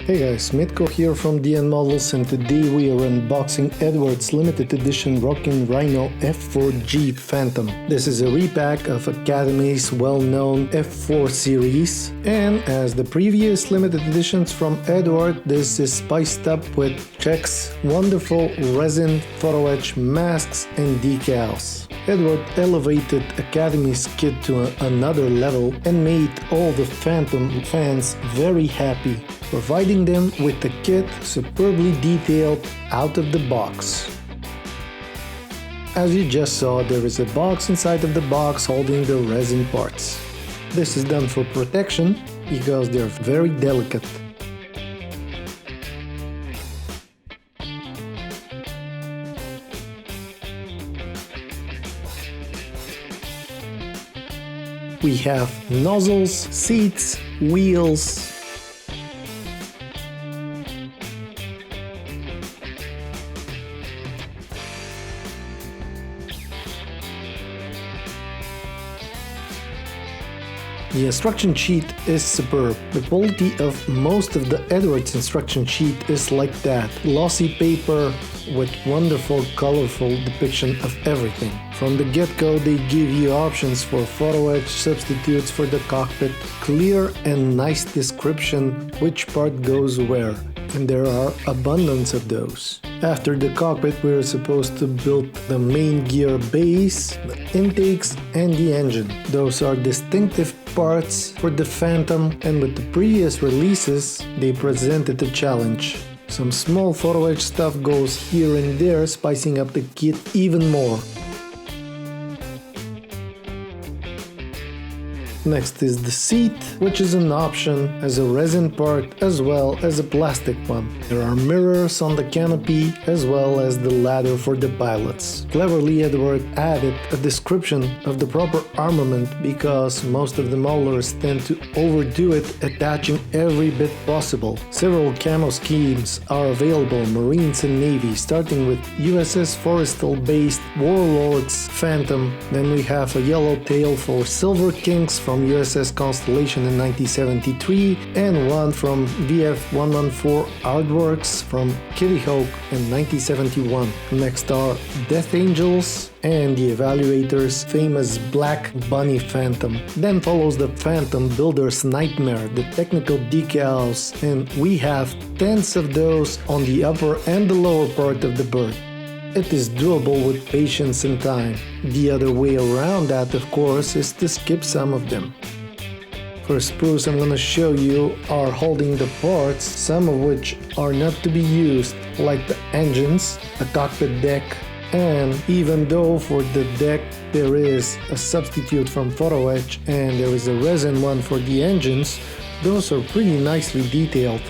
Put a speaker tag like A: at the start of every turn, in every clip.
A: Hey guys, Mitko here from DNModels, and today we are unboxing Eduard's limited edition Rockin Rhino F-4J Phantom. This is a repack of Academy's well-known F4 series, and as the previous limited editions from Eduard, this is spiced up with checks, wonderful resin, photo etch, masks, and decals. Eduard elevated Academy's kit to another level and made all the Phantom fans very happy, providing them with a kit superbly detailed out of the box. As you just saw, there is a box inside of the box holding the resin parts. This is done for protection because they're very delicate. We have nozzles, seats, wheels, The instruction sheet is superb. The quality of most of the Eduard's instruction sheet is like that. Glossy paper with wonderful, colorful depiction of everything. From the get-go, they give you options for photo etch, substitutes for the cockpit, clear and nice description which part goes where, and there are abundance of those. After the cockpit, we are supposed to build the main gear base, the intakes, and the engine. Those are distinctive parts for the Phantom, and with the previous releases, they presented a challenge. Some small photo etch stuff goes here and there, spicing up the kit even more. Next is the seat, which is an option as a resin part as well as a plastic one. There are mirrors on the canopy as well as the ladder for the pilots. Cleverly, Eduard added a description of the proper armament because most of the modelers tend to overdo it, attaching every bit possible. Several camo schemes are available, Marines and Navy, starting with USS Forrestal based Warlords Phantom. Then we have a yellow tail for Silver Kings from USS Constellation in 1973, and one from VF-114 Aardworks from Kitty Hawk in 1971. Next are Death Angels and the Evaluator's famous Black Bunny Phantom. Then follows the Phantom Builder's Nightmare, the technical decals, and we have tens of those on the upper and the lower part of the bird. It is doable with patience and time. The other way around that, of course, is to skip some of them. First sprues I'm gonna show you are holding the parts, some of which are not to be used, like the engines, the cockpit deck, and even though for the deck there is a substitute from photo etch and there is a resin one for the engines, those are pretty nicely detailed.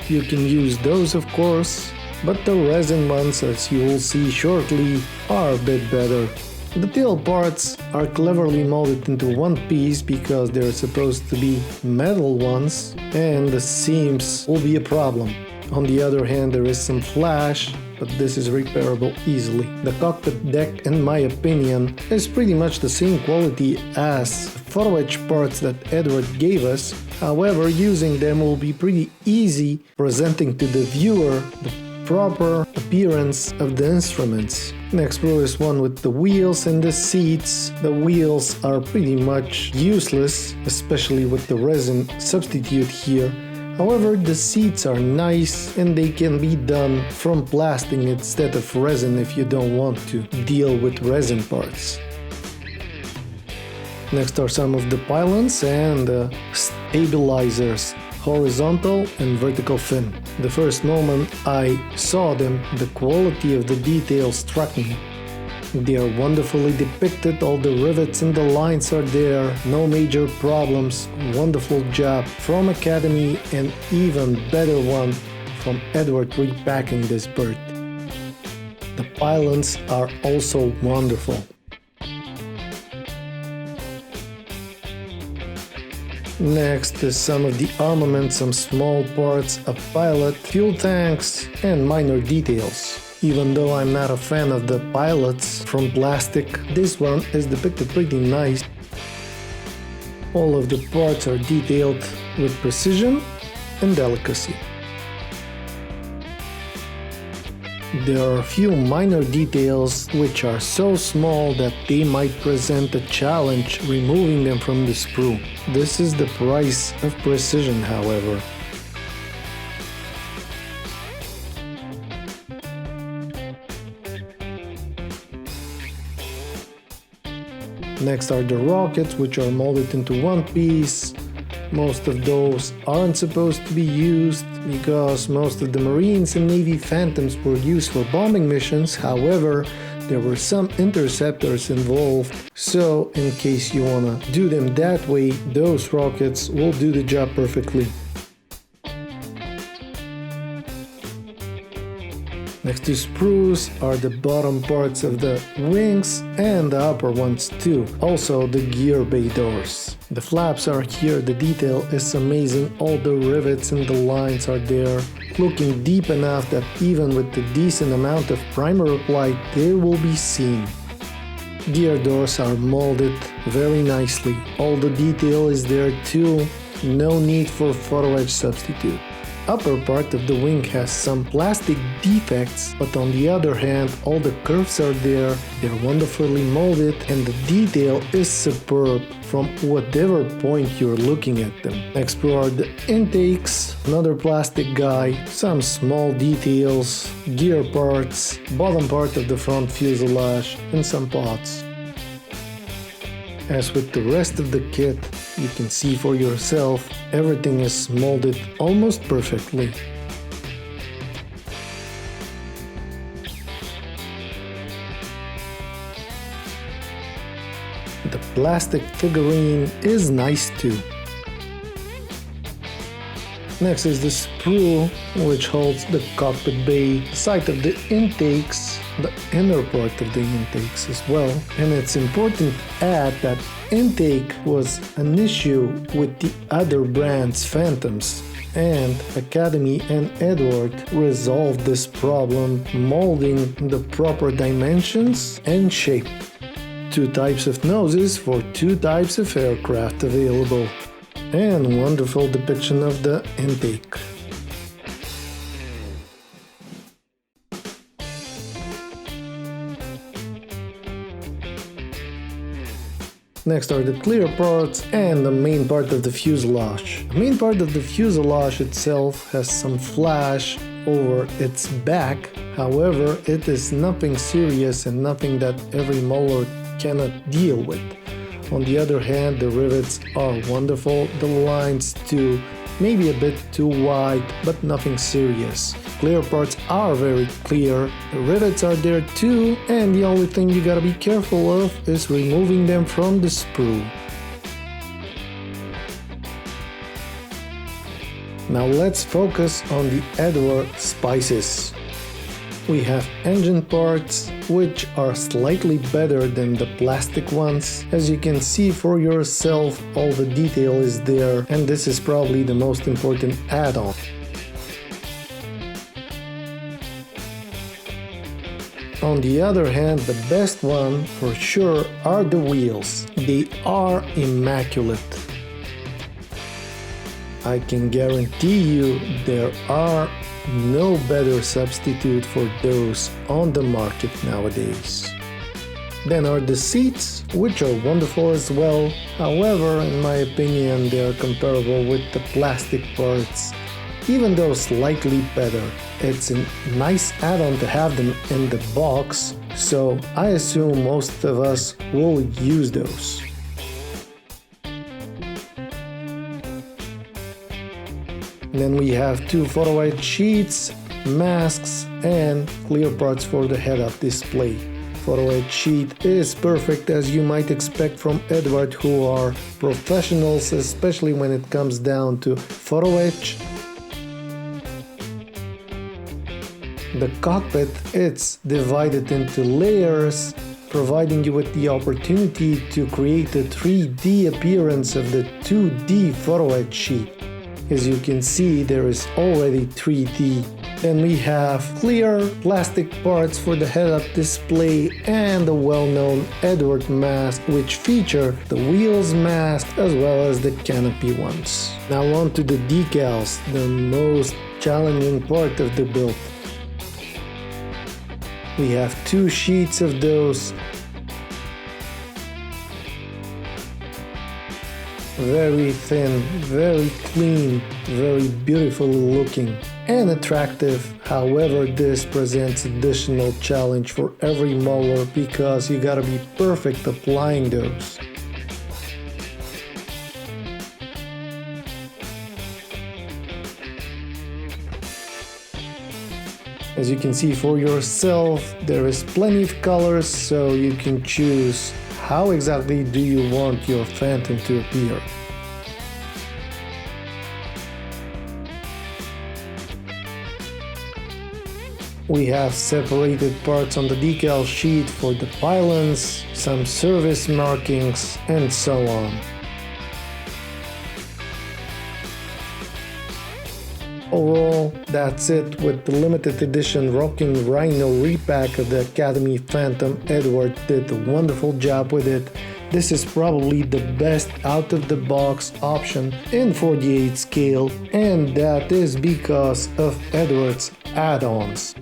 A: You can use those, of course, but the resin ones, as you will see shortly, are a bit better. The tail parts are cleverly molded into one piece because they're supposed to be metal ones, and the seams will be a problem. On the other hand, there is some flash, but this is repairable easily. The cockpit deck, in my opinion, is pretty much the same quality as photo etch parts that Eduard gave us. However, using them will be pretty easy, presenting to the viewer the proper appearance of the instruments. Next row is one with the wheels and the seats. The wheels are pretty much useless, especially with the resin substitute here. However, the seats are nice and they can be done from plastic instead of resin if you don't want to deal with resin parts. Next are some of the pylons and stabilizers, horizontal and vertical fin. The first moment I saw them, the quality of the detail struck me. They are wonderfully depicted, all the rivets and the lines are there, no major problems, wonderful job from Academy, and even better one from Eduard repacking this bird. The pylons are also wonderful. Next is some of the armament, some small parts, a pilot, fuel tanks, and minor details. Even though I'm not a fan of the pilots from plastic, this one is depicted pretty nice. All of the parts are detailed with precision and delicacy. There are a few minor details which are so small that they might present a challenge removing them from the sprue. This is the price of precision, however. Next are the rockets, which are molded into one piece. Most of those aren't supposed to be used because most of the Marines and Navy Phantoms were used for bombing missions. However, there were some interceptors involved, so in case you wanna do them that way, those rockets will do the job perfectly. Next to sprues are the bottom parts of the wings and the upper ones too, also the gear bay doors. The flaps are here, the detail is amazing, all the rivets and the lines are there, looking deep enough that even with the decent amount of primer applied, they will be seen. Gear doors are molded very nicely, all the detail is there too, no need for photo etch substitute. Upper part of the wing has some plastic defects, but on the other hand, all the curves are there, they're wonderfully molded, and the detail is superb from whatever point you're looking at them. Next are the intakes, another plastic guy, some small details, gear parts, bottom part of the front fuselage, and some pods. As with the rest of the kit, you can see for yourself, everything is molded almost perfectly. The plastic figurine is nice too. Next is the sprue, which holds the cockpit bay, the side of the intakes, the inner part of the intakes as well. And it's important to add that intake was an issue with the other brand's Phantoms, and Academy and Eduard resolved this problem, molding the proper dimensions and shape. Two types of noses for two types of aircraft available. And wonderful depiction of the intake. Next are the clear parts and the main part of the fuselage. The main part of the fuselage itself has some flash over its back, however it is nothing serious and nothing that every molar cannot deal with. On the other hand, the rivets are wonderful, the lines too, maybe a bit too wide, but nothing serious. Clear parts are very clear, the rivets are there too, and the only thing you gotta be careful of is removing them from the sprue. Now let's focus on the Eduard spices. We have engine parts, which are slightly better than the plastic ones. As you can see for yourself, all the detail is there, and this is probably the most important add-on. On the other hand, the best one for sure are the wheels. They are immaculate. I can guarantee you there are no better substitute for those on the market nowadays. Then are the seats, which are wonderful as well. However, in my opinion, they are comparable with the plastic parts, even though slightly better. It's a nice add-on to have them in the box, so I assume most of us will use those. Then we have two photo etch sheets, masks, and clear parts for the head-up display. Photo etch sheet is perfect, as you might expect from Eduard, who are professionals, especially when it comes down to photo etch. The cockpit, it's divided into layers, providing you with the opportunity to create a 3D appearance of the 2D photo etch sheet. As you can see, there is already 3D. Then we have clear plastic parts for the head-up display and the well-known Eduard mask, which feature the wheels mask as well as the canopy ones. Now on to the decals, the most challenging part of the build. We have 2 sheets of those. Very thin, very clean, very beautifully looking and attractive. However, this presents additional challenge for every molar because you gotta be perfect applying those. As you can see for yourself, there is plenty of colors, so you can choose how exactly do you want your phantom to appear. We have separated parts on the decal sheet for the pylons, some service markings, and so on. Overall, that's it with the limited edition Rockin Rhino repack of the Academy Phantom. Eduard did a wonderful job with it. This is probably the best out-of-the-box option in 48 scale, and that is because of Eduard's add-ons.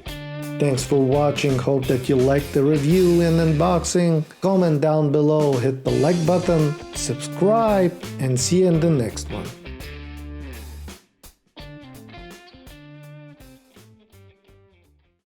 A: Thanks for watching, hope that you liked the review and unboxing. Comment down below, hit the like button, subscribe, and see you in the next one.